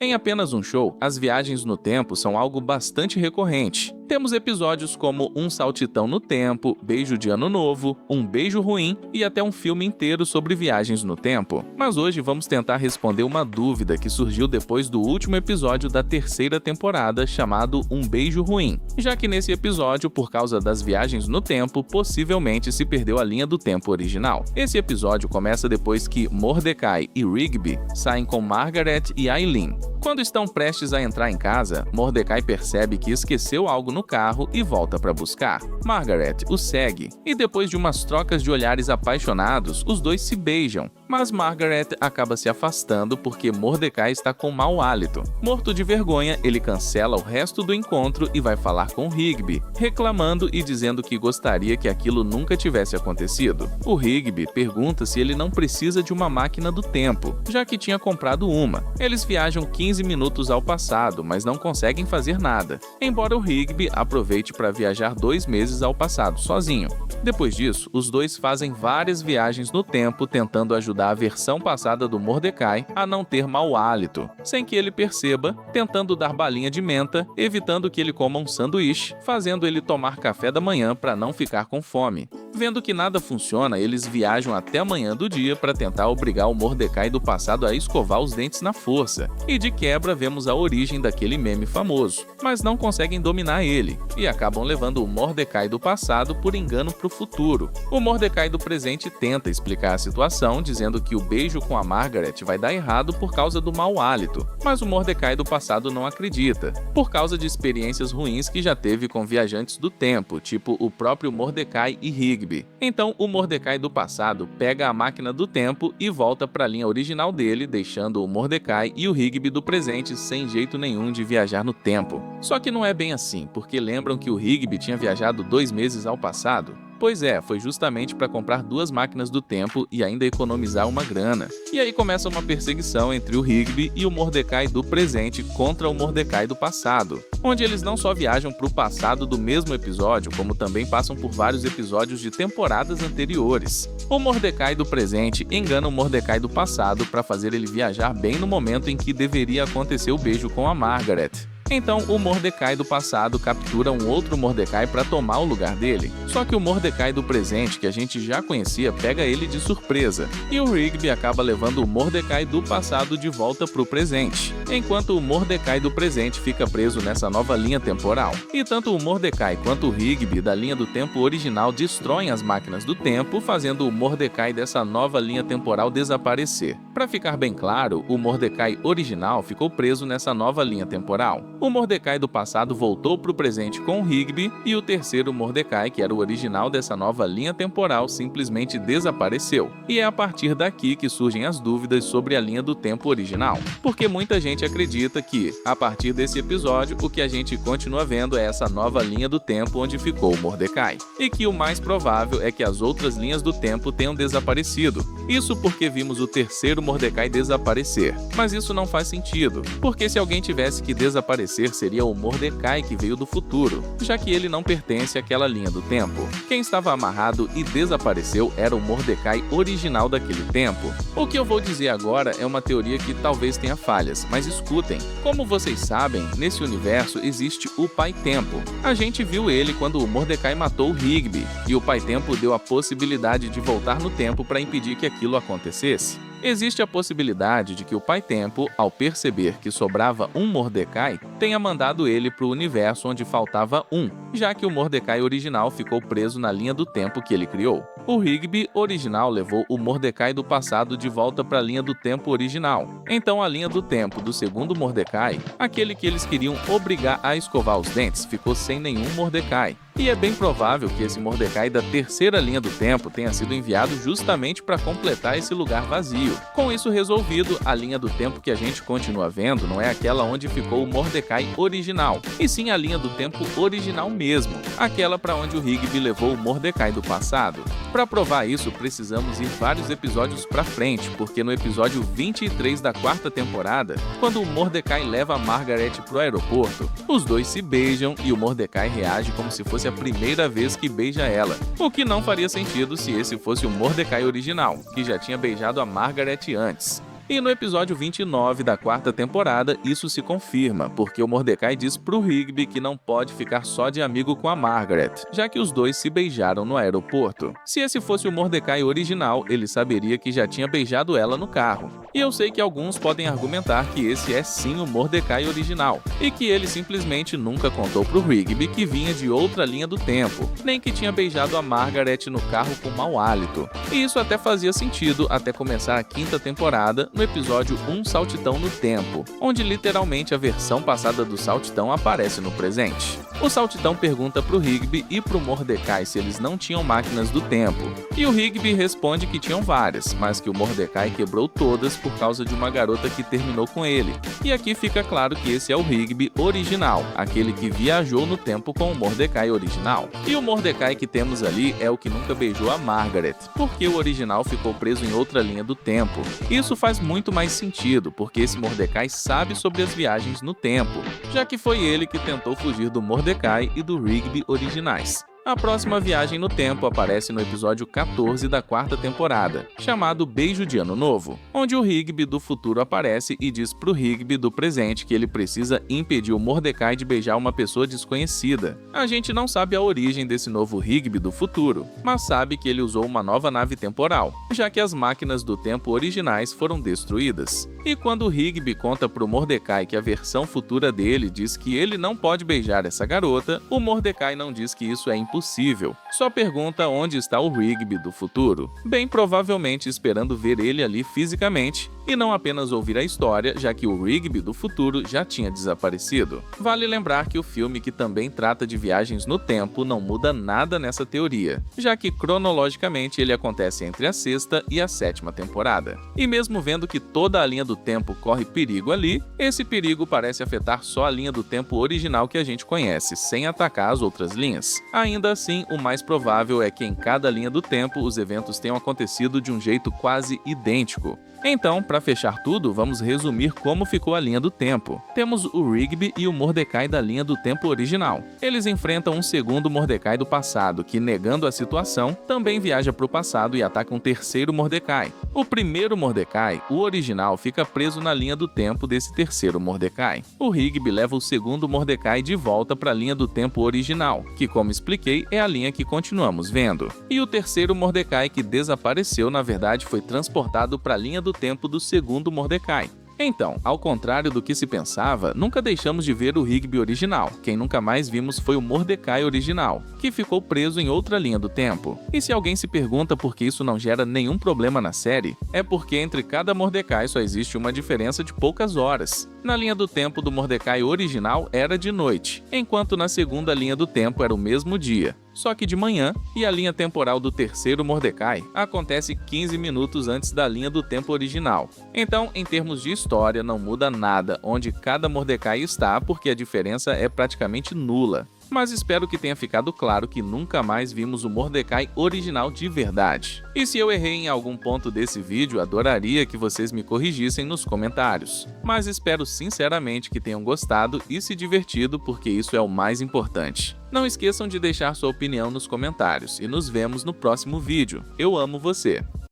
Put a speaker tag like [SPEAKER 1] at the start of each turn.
[SPEAKER 1] Em apenas um show, as viagens no tempo são algo bastante recorrente. Temos episódios como Um Saltitão no Tempo, Beijo de Ano Novo, Um Beijo Ruim e até um filme inteiro sobre viagens no tempo. Mas hoje vamos tentar responder uma dúvida que surgiu depois do último episódio da terceira temporada, chamado Um Beijo Ruim, já que nesse episódio, por causa das viagens no tempo, possivelmente se perdeu a linha do tempo original. Esse episódio começa depois que Mordecai e Rigby saem com Margaret e Eileen. Quando estão prestes a entrar em casa, Mordecai percebe que esqueceu algo no carro e volta para buscar. Margaret o segue, e depois de umas trocas de olhares apaixonados, os dois se beijam. Mas Margaret acaba se afastando porque Mordecai está com mau hálito. Morto de vergonha, ele cancela o resto do encontro e vai falar com Rigby, reclamando e dizendo que gostaria que aquilo nunca tivesse acontecido. O Rigby pergunta se ele não precisa de uma máquina do tempo, já que tinha comprado uma. Eles viajam 15 minutos ao passado, mas não conseguem fazer nada, embora o Rigby aproveite para viajar 2 meses ao passado sozinho. Depois disso, os dois fazem várias viagens no tempo tentando ajudar a versão passada do Mordecai a não ter mau hálito, sem que ele perceba, tentando dar balinha de menta, evitando que ele coma um sanduíche, fazendo ele tomar café da manhã para não ficar com fome. Vendo que nada funciona, eles viajam até a manhã do dia para tentar obrigar o Mordecai do passado a escovar os dentes na força. E de quebra vemos a origem daquele meme famoso, mas não conseguem dominar ele, e acabam levando o Mordecai do passado por engano para o futuro. O Mordecai do presente tenta explicar a situação, dizendo que o beijo com a Margaret vai dar errado por causa do mau hálito, mas o Mordecai do passado não acredita, por causa de experiências ruins que já teve com viajantes do tempo, tipo o próprio Mordecai e Rigby. Então o Mordecai do passado pega a máquina do tempo e volta para a linha original dele, deixando o Mordecai e o Rigby do presente sem jeito nenhum de viajar no tempo. Só que não é bem assim, porque lembram que o Rigby tinha viajado 2 meses ao passado? Pois é, foi justamente para comprar 2 máquinas do tempo e ainda economizar uma grana. E aí começa uma perseguição entre o Rigby e o Mordecai do presente contra o Mordecai do passado, onde eles não só viajam para o passado do mesmo episódio, como também passam por vários episódios de temporadas anteriores. O Mordecai do presente engana o Mordecai do passado para fazer ele viajar bem no momento em que deveria acontecer o beijo com a Margaret. Então, o Mordecai do passado captura um outro Mordecai para tomar o lugar dele. Só que o Mordecai do presente, que a gente já conhecia, pega ele de surpresa. E o Rigby acaba levando o Mordecai do passado de volta pro presente, enquanto o Mordecai do presente fica preso nessa nova linha temporal. E tanto o Mordecai quanto o Rigby da linha do tempo original destroem as máquinas do tempo, fazendo o Mordecai dessa nova linha temporal desaparecer. Para ficar bem claro, o Mordecai original ficou preso nessa nova linha temporal. O Mordecai do passado voltou para o presente com o Rigby e o terceiro Mordecai, que era o original dessa nova linha temporal, simplesmente desapareceu. E é a partir daqui que surgem as dúvidas sobre a linha do tempo original, porque muita gente acredita que, a partir desse episódio, o que a gente continua vendo é essa nova linha do tempo onde ficou o Mordecai, e que o mais provável é que as outras linhas do tempo tenham desaparecido. Isso porque vimos o terceiro Mordecai desaparecer. Mas isso não faz sentido, porque se alguém tivesse que desaparecer, seria o Mordecai que veio do futuro, já que ele não pertence àquela linha do tempo. Quem estava amarrado e desapareceu era o Mordecai original daquele tempo. O que eu vou dizer agora é uma teoria que talvez tenha falhas, mas escutem. Como vocês sabem, nesse universo existe o Pai Tempo. A gente viu ele quando o Mordecai matou o Rigby, e o Pai Tempo deu a possibilidade de voltar no tempo para impedir que aquilo acontecesse. Existe a possibilidade de que o Pai Tempo, ao perceber que sobrava um Mordecai, tenha mandado ele para o universo onde faltava um, já que o Mordecai original ficou preso na linha do tempo que ele criou. O Rigby original levou o Mordecai do passado de volta para a linha do tempo original. Então a linha do tempo do segundo Mordecai, aquele que eles queriam obrigar a escovar os dentes, ficou sem nenhum Mordecai. E é bem provável que esse Mordecai da terceira linha do tempo tenha sido enviado justamente para completar esse lugar vazio. Com isso resolvido, a linha do tempo que a gente continua vendo não é aquela onde ficou o Mordecai original, e sim a linha do tempo original mesmo, aquela para onde o Rigby levou o Mordecai do passado. Para provar isso, precisamos ir vários episódios para frente, porque no episódio 23 da 4ª temporada, quando o Mordecai leva a Margaret pro aeroporto, os dois se beijam e o Mordecai reage como se fosse a primeira vez que beija ela, o que não faria sentido se esse fosse o Mordecai original, que já tinha beijado a Margaret antes. E no episódio 29 da quarta temporada, isso se confirma, porque o Mordecai diz pro Rigby que não pode ficar só de amigo com a Margaret, já que os dois se beijaram no aeroporto. Se esse fosse o Mordecai original, ele saberia que já tinha beijado ela no carro. E eu sei que alguns podem argumentar que esse é sim o Mordecai original, e que ele simplesmente nunca contou pro Rigby que vinha de outra linha do tempo, nem que tinha beijado a Margaret no carro com mau hálito. E isso até fazia sentido até começar a quinta temporada, no episódio Um Saltitão no Tempo, onde literalmente a versão passada do Saltitão aparece no presente. O Saltitão pergunta pro Rigby e pro Mordecai se eles não tinham máquinas do tempo, e o Rigby responde que tinham várias, mas que o Mordecai quebrou todas por causa de uma garota que terminou com ele. E aqui fica claro que esse é o Rigby original, aquele que viajou no tempo com o Mordecai original. E o Mordecai que temos ali é o que nunca beijou a Margaret, porque o original ficou preso em outra linha do tempo. Isso faz muito mais sentido, porque esse Mordecai sabe sobre as viagens no tempo, já que foi ele que tentou fugir do Mordecai e do Rigby originais. A próxima viagem no tempo aparece no episódio 14 da quarta temporada, chamado Beijo de Ano Novo, onde o Rigby do futuro aparece e diz pro Rigby do presente que ele precisa impedir o Mordecai de beijar uma pessoa desconhecida. A gente não sabe a origem desse novo Rigby do futuro, mas sabe que ele usou uma nova nave temporal, já que as máquinas do tempo originais foram destruídas. E quando o Rigby conta pro Mordecai que a versão futura dele diz que ele não pode beijar essa garota, o Mordecai não diz que isso é impossível, só pergunta onde está o Rigby do futuro, bem provavelmente esperando ver ele ali fisicamente e não apenas ouvir a história, já que o Rigby do futuro já tinha desaparecido. Vale lembrar que o filme, que também trata de viagens no tempo, não muda nada nessa teoria, já que cronologicamente ele acontece entre a sexta e a sétima temporada. E mesmo vendo que toda a linha do tempo corre perigo ali, esse perigo parece afetar só a linha do tempo original que a gente conhece, sem atacar as outras linhas. Ainda assim, o mais provável é que em cada linha do tempo os eventos tenham acontecido de um jeito quase idêntico. Então, para fechar tudo, vamos resumir como ficou a linha do tempo. Temos o Rigby e o Mordecai da linha do tempo original. Eles enfrentam um segundo Mordecai do passado, que, negando a situação, também viaja para o passado e ataca um terceiro Mordecai. O primeiro Mordecai, o original, fica preso na linha do tempo desse terceiro Mordecai. O Rigby leva o segundo Mordecai de volta para a linha do tempo original, que, como expliquei, é a linha que continuamos vendo. E o terceiro Mordecai, que desapareceu, na verdade foi transportado para a linha do tempo do segundo Mordecai. Então, ao contrário do que se pensava, nunca deixamos de ver o Rigby original. Quem nunca mais vimos foi o Mordecai original, que ficou preso em outra linha do tempo. E se alguém se pergunta por que isso não gera nenhum problema na série, é porque entre cada Mordecai só existe uma diferença de poucas horas. Na linha do tempo do Mordecai original era de noite, enquanto na segunda linha do tempo era o mesmo dia, só que de manhã, e a linha temporal do terceiro Mordecai acontece 15 minutos antes da linha do tempo original. Então, em termos de história, não muda nada onde cada Mordecai está, porque a diferença é praticamente nula. Mas espero que tenha ficado claro que nunca mais vimos o Mordecai original de verdade. E se eu errei em algum ponto desse vídeo, adoraria que vocês me corrigissem nos comentários. Mas espero sinceramente que tenham gostado e se divertido, porque isso é o mais importante. Não esqueçam de deixar sua opinião nos comentários e nos vemos no próximo vídeo. Eu amo você!